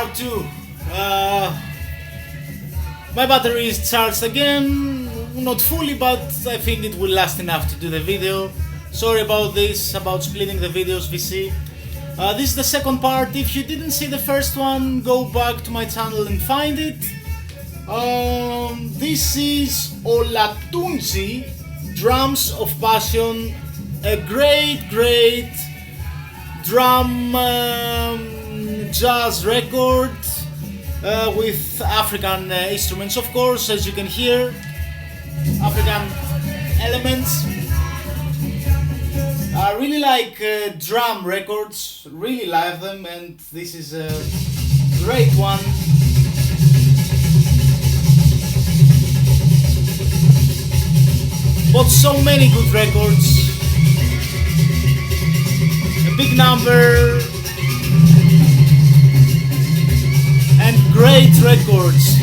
part 2. My battery is charged again, not fully, but I think it will last enough to do the video. Sorry about this, about splitting the videos, VC. This is the second part. If you didn't see the first one, go back to my channel and find it. This is Olatunji, Drums of Passion, a great drum jazz record with African instruments, of course, as you can hear, African elements. I really like drum records, really like them, and this is a great one. Bought so many good records, a big number, and great records.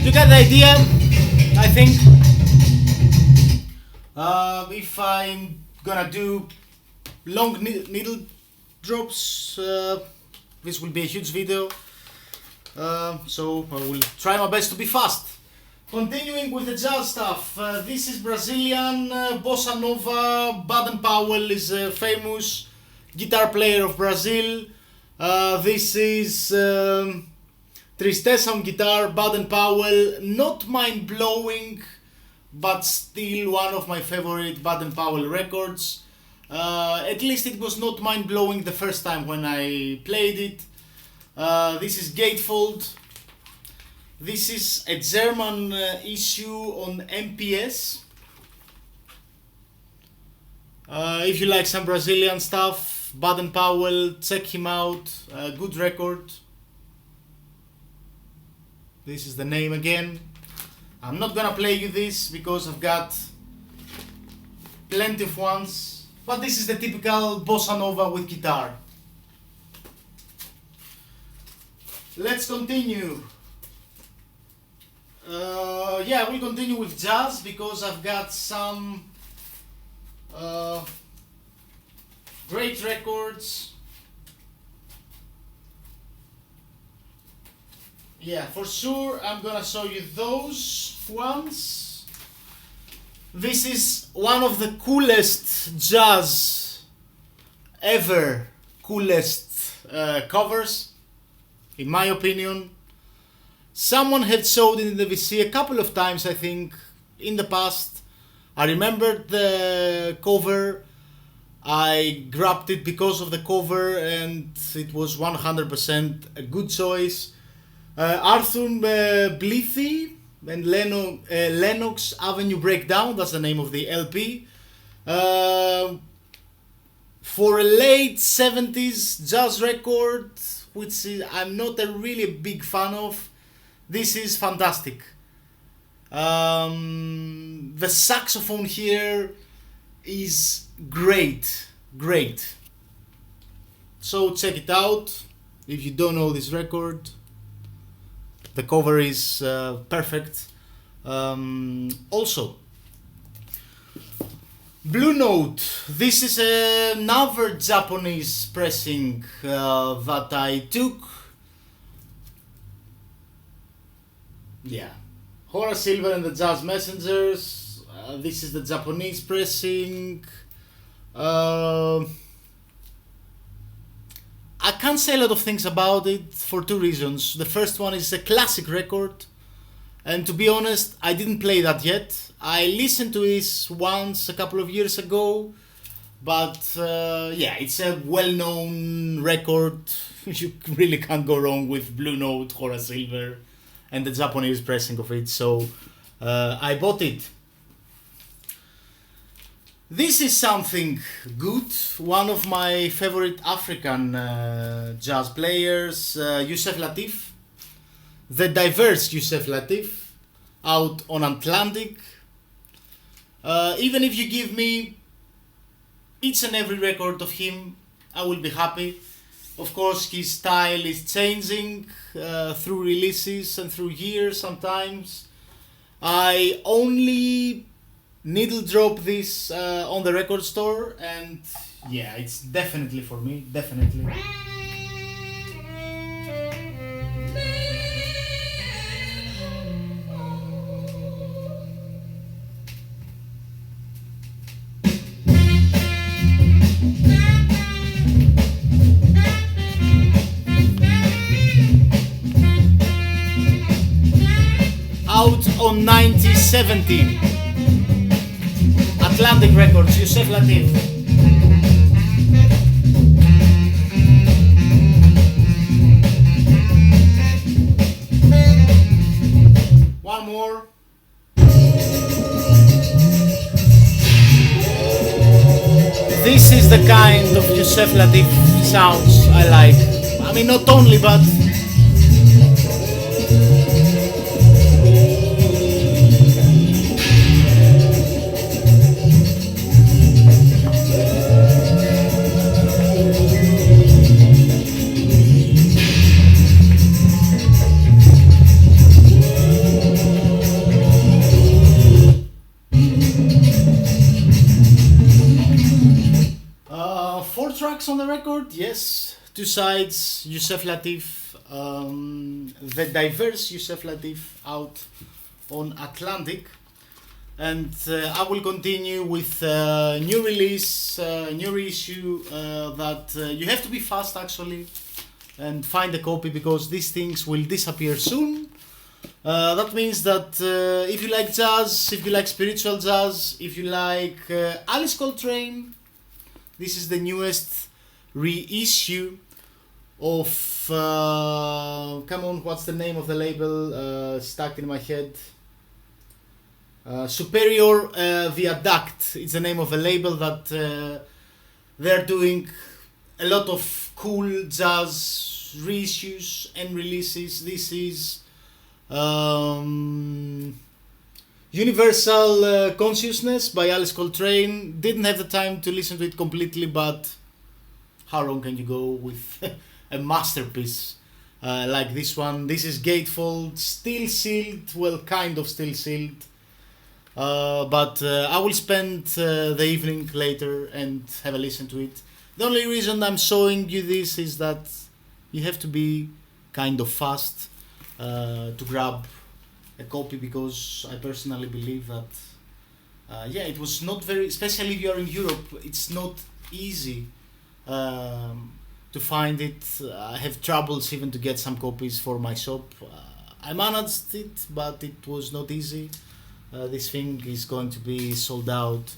You get the idea, I think. If I'm gonna do long needle drops, this will be a huge video, so I will try my best to be fast. Continuing with the jazz stuff, this is Brazilian Bossa Nova. Baden Powell is a famous guitar player of Brazil. This is Tristeza on guitar, Baden Powell. Not mind-blowing, but still one of my favorite Baden Powell records. At least it was not mind-blowing the first time when I played it. This is Gatefold. This is a German issue on MPS. If you like some Brazilian stuff, Baden Powell, check him out. Good record. This is the name again. I'm not gonna play you this because I've got plenty of ones, but this is the typical Bossa Nova with guitar. Let's continue. Yeah, we'll continue with jazz because I've got some great records. Yeah, for sure I'm gonna show you those ones. This is one of the coolest jazz ever, coolest covers, in my opinion. Someone had showed it in the VC a couple of times, I think, in the past. I remembered the cover. I grabbed it because of the cover, and it was 100% a good choice. Arthur Blythe and Lennox Avenue Breakdown, that's the name of the LP. For a late 70s jazz record, which I'm not a really big fan of, this is fantastic. The saxophone here is great. So check it out if you don't know this record. The cover is perfect. Also, Blue Note. This is another Japanese pressing that I took. Yeah, Horace Silver and the Jazz Messengers. This is the Japanese pressing. I can't say a lot of things about it for two reasons. The first one is a classic record, and to be honest, I didn't play that yet. I listened to it once a couple of years ago, but yeah, it's a well-known record. You really can't go wrong with Blue Note, Horace Silver, and the Japanese pressing of it, so I bought it. This is something good. One of my favorite African jazz players, Yusef Lateef, the diverse Yusef Lateef, out on Atlantic. Even if you give me each and every record of him, I will be happy. Of course, his style is changing through releases and through years sometimes. I only needle drop this on the record store, and yeah, it's definitely for me, definitely. Out on 1970, Atlantic Records, Yusef Lateef. One more. This is the kind of Yusef Lateef sounds I like. I mean, not only, but four tracks on the record, yes. Two sides, Yusef Lateef, the diverse Yusef Lateef out on Atlantic. And I will continue with new release, new reissue that you have to be fast actually and find a copy because these things will disappear soon. That means that if you like jazz, if you like spiritual jazz, if you like Alice Coltrane, this is the newest reissue of come on, what's the name of the label? Stuck in my head. Superior Viaduct. It's the name of a label that they're doing a lot of cool jazz reissues and releases. This is Universal Consciousness by Alice Coltrane. Didn't have the time to listen to it completely, but how wrong can you go with a masterpiece like this one? This is gatefold, still sealed, well, kind of still sealed. But I will spend the evening later and have a listen to it. The only reason I'm showing you this is that you have to be kind of fast to grab a copy, because I personally believe that it was not very, especially if you are in Europe, it's not easy to find it. I have troubles even to get some copies for my shop. I managed it, but it was not easy. This thing is going to be sold out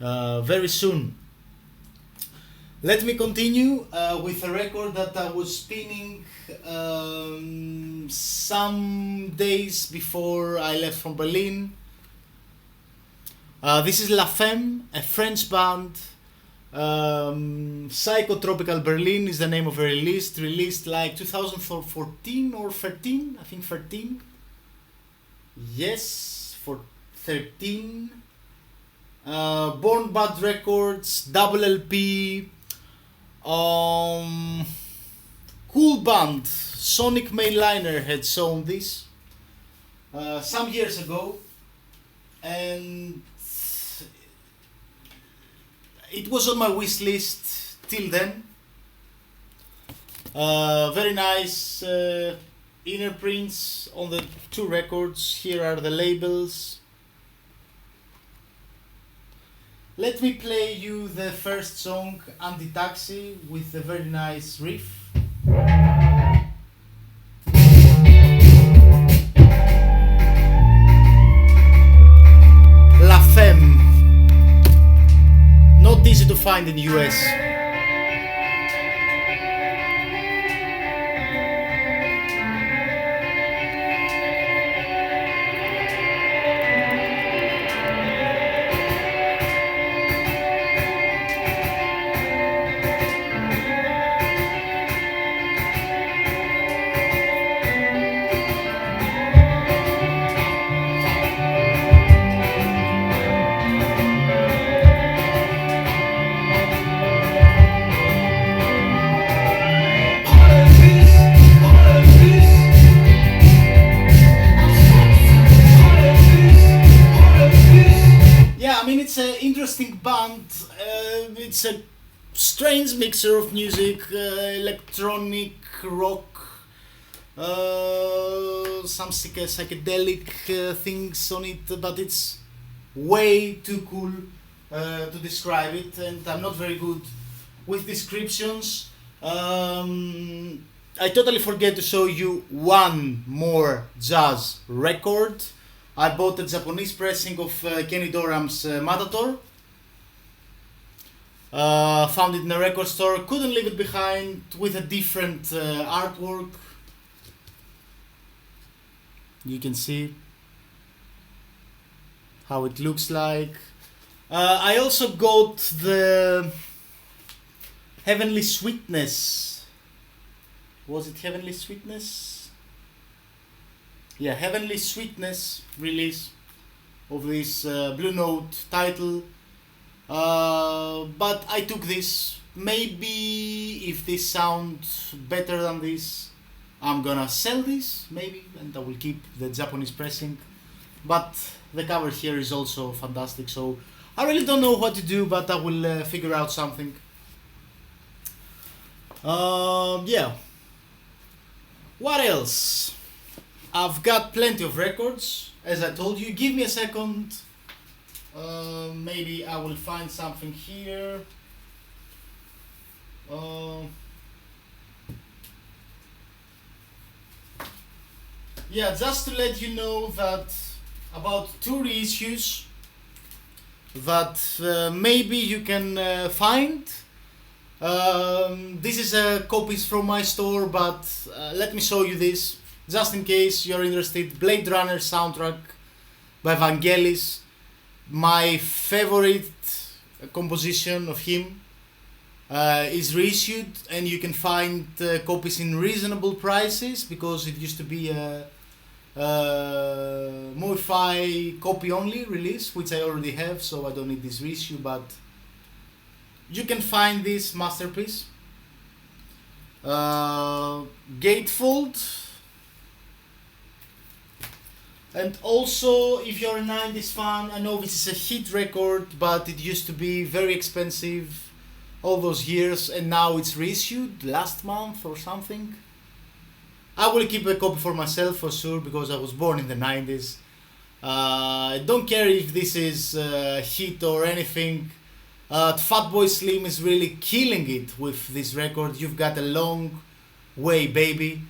very soon. Let me continue with a record that I was spinning some days before I left from Berlin. This is La Femme, a French band. Psychotropical Berlin is the name of a release. Released like 2014 or 13, I think 13. Yes, for 13. Born Bad Records, double LP. Cool band. Sonic Mainliner had shown this some years ago, and it was on my wish list till then. Very nice inner prints on the two records. Here are the labels. Let me play you the first song, Anti-Taxi, with a very nice riff. La Femme. Not easy to find in the US. interesting band. It's a strange mixture of music, electronic, rock, some psychedelic things on it, but it's way too cool to describe it, and I'm not very good with descriptions. I totally forget to show you one more jazz record. I bought a Japanese pressing of Kenny Dorham's Matador. Found it in a record store, couldn't leave it behind, with a different artwork. You can see how it looks like. I also got the Heavenly Sweetness. Was it Heavenly Sweetness? Yeah, Heavenly Sweetness release of this Blue Note title. But I took this. Maybe if this sounds better than this, I'm gonna sell this, maybe, and I will keep the Japanese pressing. But the cover here is also fantastic, so I really don't know what to do, but I will figure out something. Yeah. What else? I've got plenty of records, as I told you. Give me a second. Maybe I will find something here. Yeah, just to let you know that about 2 reissues that maybe you can find. This is copies from my store, but let me show you this just in case you're interested. Blade Runner soundtrack by Vangelis, my favorite composition of him, is reissued, and you can find copies in reasonable prices because it used to be a Mo-Fi copy only release, which I already have, so I don't need this reissue, but you can find this masterpiece. Gatefold. And also, if you're a 90s fan, I know this is a hit record, but it used to be very expensive all those years, and now it's reissued last month or something. I will keep a copy for myself for sure, because I was born in the 90s. I don't care if this is a hit or anything. Fatboy Slim is really killing it with this record. You've got a long way, baby.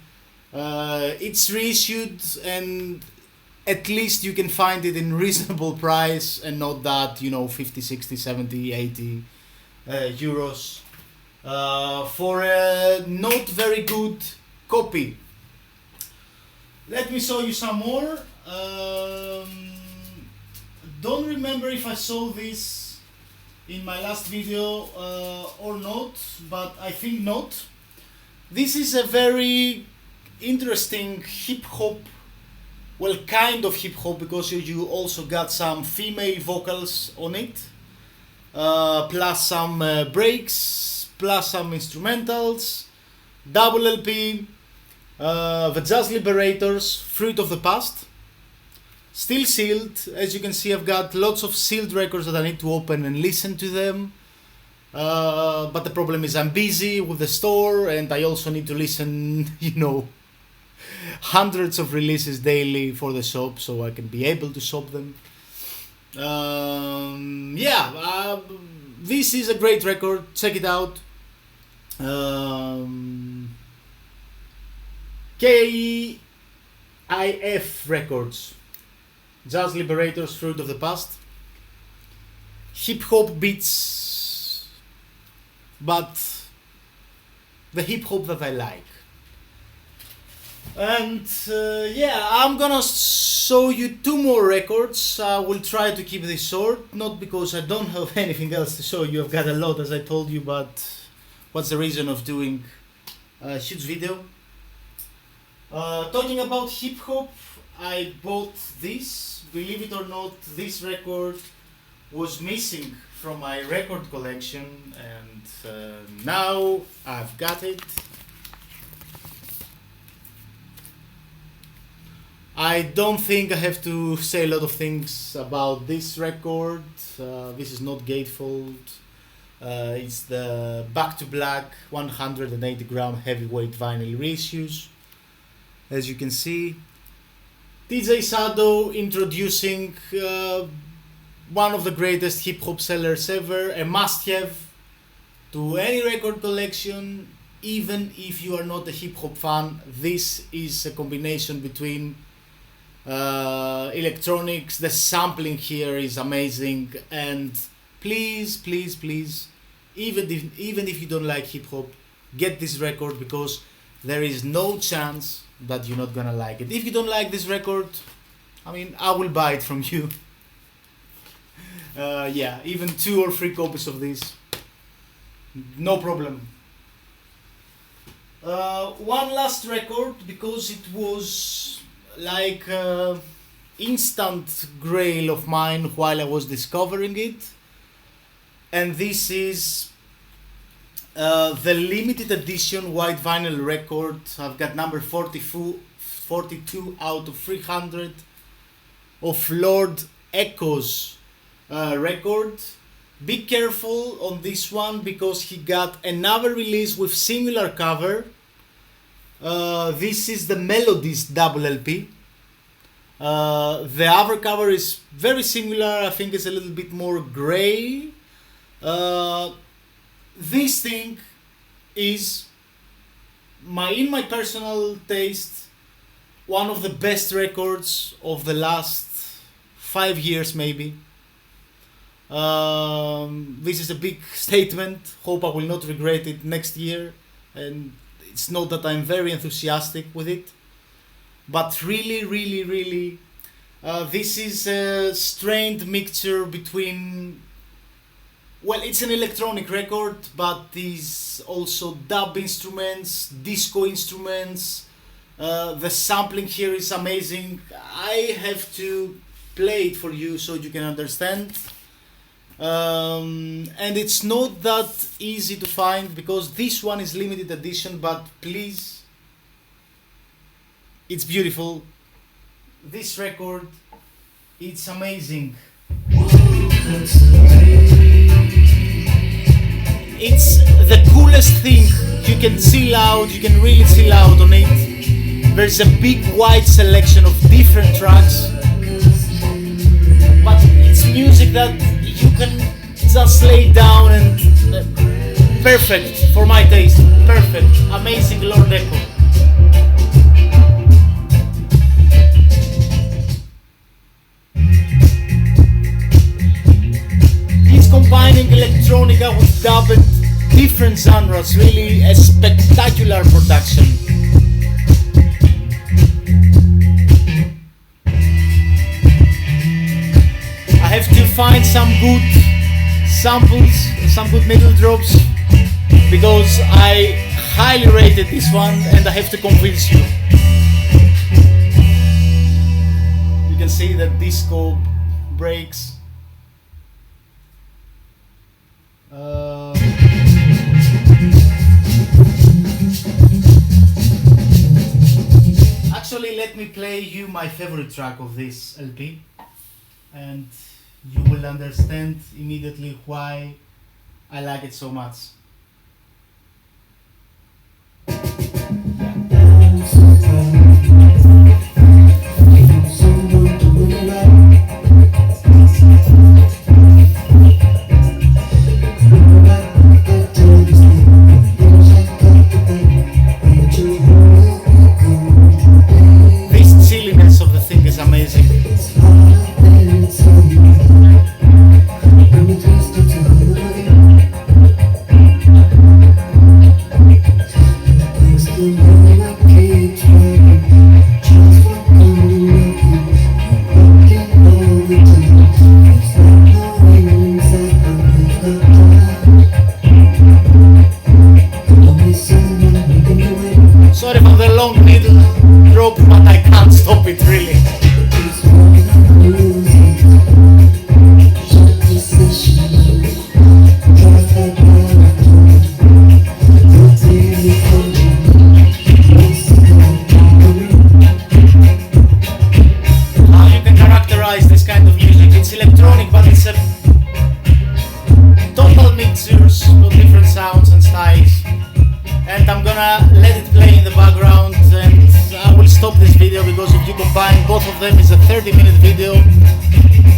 It's reissued, and at least you can find it in reasonable price, and not that, 50, 60, 70, 80 euros for a not very good copy. Let me show you some more. Don't remember if I saw this in my last video or not, but I think not. This is a very interesting hip-hop, well, kind of hip-hop, because you also got some female vocals on it, plus some breaks, plus some instrumentals, double LP, the Jazz Liberators, Fruit of the Past, still sealed. As you can see, I've got lots of sealed records that I need to open and listen to them, but the problem is I'm busy with the store, and I also need to listen, hundreds of releases daily for the shop, so I can be able to shop them. This is a great record, check it out. KIF Records, Jazz Liberators, Fruit of the Past. Hip hop beats, but the hip hop that I like. And I'm gonna show you 2 more records. I will try to keep this short, not because I don't have anything else to show you. I've got a lot, as I told you, but what's the reason of doing a huge video? Talking about hip hop, I bought this. Believe it or not, this record was missing from my record collection, and now I've got it. I don't think I have to say a lot of things about this record. This is not gatefold. It's the Back to Black 180 gram heavyweight vinyl reissues. As you can see, DJ Sado introducing one of the greatest hip hop sellers ever, a must have to any record collection. Even if you are not a hip hop fan, this is a combination between electronics. The sampling here is amazing, and please, please, please, even if you don't like hip hop, get this record, because there is no chance that you're not gonna like it. If you don't like this record, I mean, I will buy it from you. Yeah, even 2 or 3 copies of this, no problem. One last record, because it was like instant grail of mine while I was discovering it, and this is the limited edition white vinyl record. I've got number 42 out of 300 of Lord Echo's record. Be careful on this one, because he got another release with similar cover. This is the Melodies double LP. The other cover is very similar. I think it's a little bit more grey. This thing is, in my personal taste, one of the best records of the last 5 years maybe. This is a big statement. Hope I will not regret it next year. And it's not that I'm very enthusiastic with it, but really, really, really, this is a strained mixture between, well, it's an electronic record, but there's also dub instruments, disco instruments. The sampling here is amazing. I have to play it for you so you can understand. And it's not that easy to find, because this one is limited edition, but please, it's beautiful. This record, it's amazing. It's the coolest thing. You can chill out, you can really chill out on it. There's a big wide selection of different tracks, but it's music that you can just lay down and perfect for my taste. Perfect, amazing Lord Echo. He's combining electronica with dub and different genres. Really a spectacular production. I have to find some good samples, some good middle drops, because I highly rated this one and I have to convince you. You can see that disco breaks. Actually, let me play you my favorite track of this LP, and you will understand immediately why I like it so much. This chilliness of the thing is amazing. electronic, but it's a total mixtures of different sounds and styles. And I'm gonna let it play in the background, and I will stop this video because if you combine both of them, it's a 30-minute video.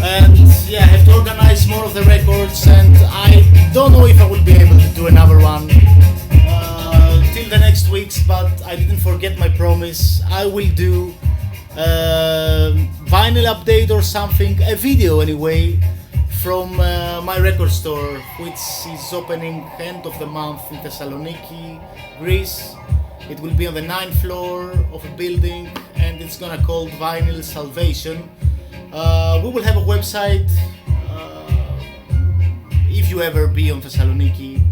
And yeah, I have to organize more of the records, and I don't know if I will be able to do another one till the next weeks, but I didn't forget my promise. I will do vinyl update or something, a video anyway, from my record store, which is opening end of the month in Thessaloniki, Greece. It will be on the 9th floor of a building, and it's gonna called Vinyl Salvation. We will have a website. If you ever be on Thessaloniki,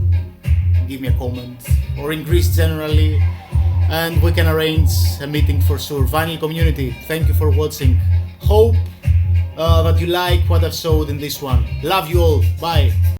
give me a comment, or in Greece generally, and we can arrange a meeting for sure. Vinyl community, thank you for watching. Hope that you like what I've showed in this one. Love you all. Bye.